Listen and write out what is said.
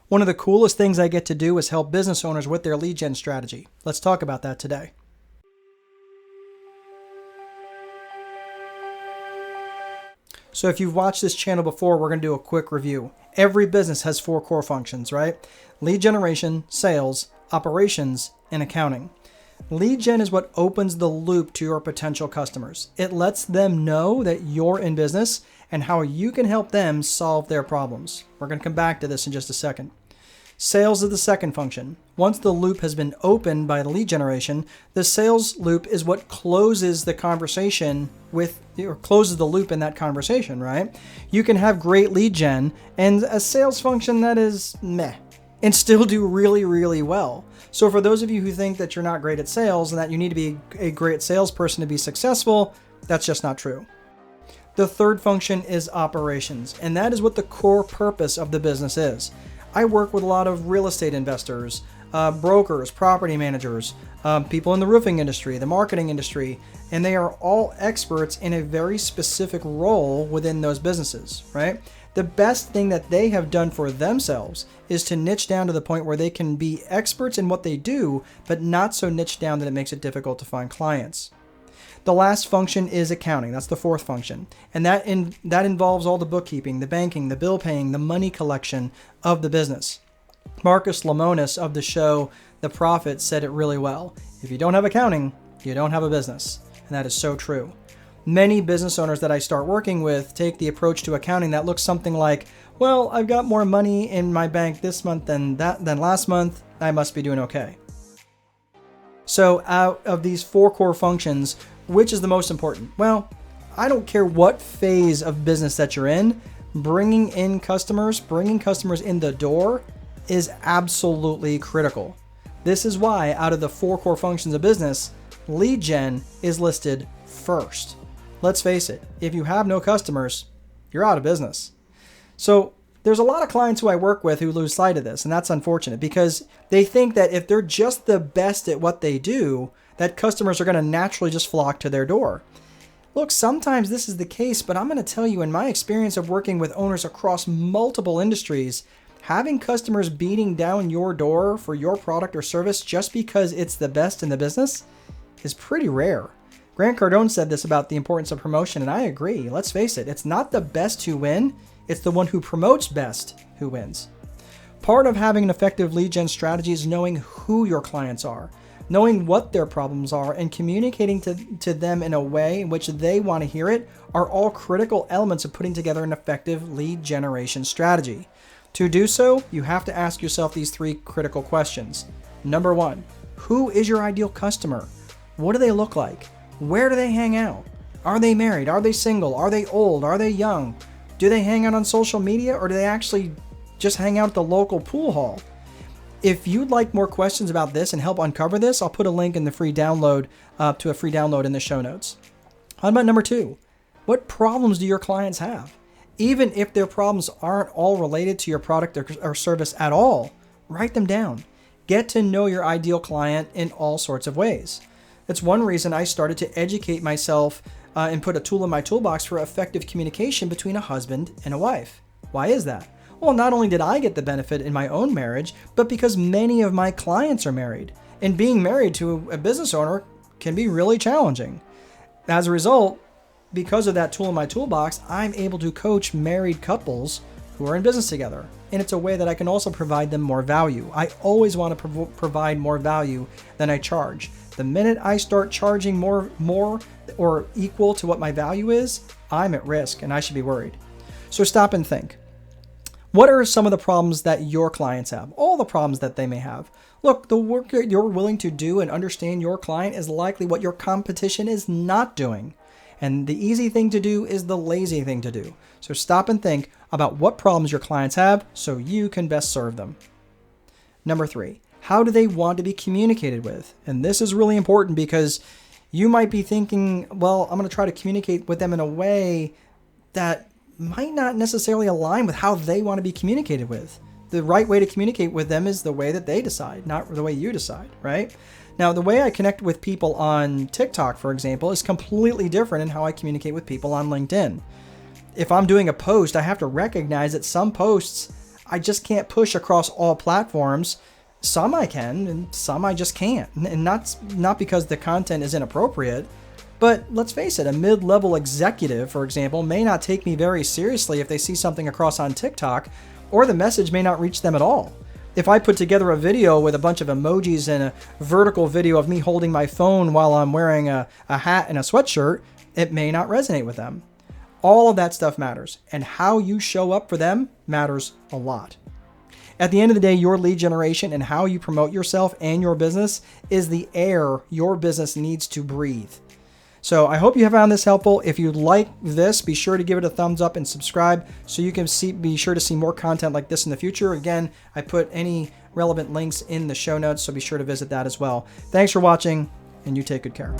One of the coolest things I get to do is help business owners with their lead gen strategy. Let's talk about that today. So if you've watched this channel before, we're going to do a quick review. Every business has 4 core functions, right? Lead generation, sales, operations, and accounting. Lead gen is what opens the loop to your potential customers. It lets them know that you're in business and how you can help them solve their problems. We're going to come back to this in just a second. Sales is the second function. Once the loop has been opened by the lead generation, the sales loop is what closes the conversation or closes the loop in that conversation, right? You can have great lead gen and a sales function that is meh and still do really, really well. So for those of you who think that you're not great at sales and that you need to be a great salesperson to be successful, that's just not true. The third function is operations, and that is what the core purpose of the business is. I work with a lot of real estate investors, brokers, property managers, people in the roofing industry, the marketing industry, and they are all experts in a very specific role within those businesses, right? The best thing that they have done for themselves is to niche down to the point where they can be experts in what they do, but not so niche down that it makes it difficult to find clients. The last function is accounting. That's the fourth function. And that involves all the bookkeeping, the banking, the bill paying, the money collection of the business. Marcus Lemonis of the show The Profit said it really well. If you don't have accounting, you don't have a business. And that is so true. Many business owners that I start working with take the approach to accounting that looks something like, well, I've got more money in my bank this month than last month. I must be doing okay. So out of these 4 core functions, which is the most important? Well, I don't care what phase of business that you're in, bringing customers in the door is absolutely critical. This is why out of the 4 core functions of business, lead gen is listed first. Let's face it, if you have no customers, you're out of business. So there's a lot of clients who I work with who lose sight of this, and that's unfortunate because they think that if they're just the best at what they do, that customers are going to naturally just flock to their door. Look, sometimes this is the case, but I'm going to tell you in my experience of working with owners across multiple industries, having customers beating down your door for your product or service just because it's the best in the business is pretty rare. Grant Cardone said this about the importance of promotion, and I agree. Let's face it, it's not the best who win, it's the one who promotes best who wins. Part of having an effective lead gen strategy is knowing who your clients are, knowing what their problems are, and communicating to them in a way in which they want to hear it are all critical elements of putting together an effective lead generation strategy. To do so, you have to ask yourself these 3 critical questions. Number 1, who is your ideal customer? What do they look like? Where do they hang out? Are they married? Are they single? Are they old? Are they young? Do they hang out on social media, or do they actually just hang out at the local pool hall? If you'd like more questions about this and help uncover this, I'll put a link in the free download to a free download in the show notes. How about number 2? What problems do your clients have? Even if their problems aren't all related to your product or service at all, write them down. Get to know your ideal client in all sorts of ways. That's one reason I started to educate myself and put a tool in my toolbox for effective communication between a husband and a wife. Why is that? Well, not only did I get the benefit in my own marriage, but because many of my clients are married. And being married to a business owner can be really challenging. As a result, because of that tool in my toolbox, I'm able to coach married couples who are in business together. And it's a way that I can also provide them more value. I always want to provide more value than I charge. The minute I start charging more or equal to what my value is, I'm at risk and I should be worried. So stop and think. What are some of the problems that your clients have? All the problems that they may have. Look, the work that you're willing to do and understand your client is likely what your competition is not doing. And the easy thing to do is the lazy thing to do. So stop and think about what problems your clients have so you can best serve them. Number 3, how do they want to be communicated with? And this is really important because you might be thinking, well, I'm going to try to communicate with them in a way that might not necessarily align with how they want to be communicated with. The right way to communicate with them is the way that they decide, not the way you decide, right? Now, the way I connect with people on TikTok, for example, is completely different in how I communicate with people on LinkedIn. If I'm doing a post, I have to recognize that some posts I just can't push across all platforms. Some I can, and some I just can't. And not because the content is inappropriate, but let's face it, a mid-level executive, for example, may not take me very seriously if they see something across on TikTok, or the message may not reach them at all. If I put together a video with a bunch of emojis and a vertical video of me holding my phone while I'm wearing a hat and a sweatshirt, it may not resonate with them. All of that stuff matters, and how you show up for them matters a lot. At the end of the day, your lead generation and how you promote yourself and your business is the air your business needs to breathe. So I hope you have found this helpful. If you like this, be sure to give it a thumbs up and subscribe so you can be sure to see more content like this in the future. Again, I put any relevant links in the show notes, so be sure to visit that as well. Thanks for watching, and you take good care.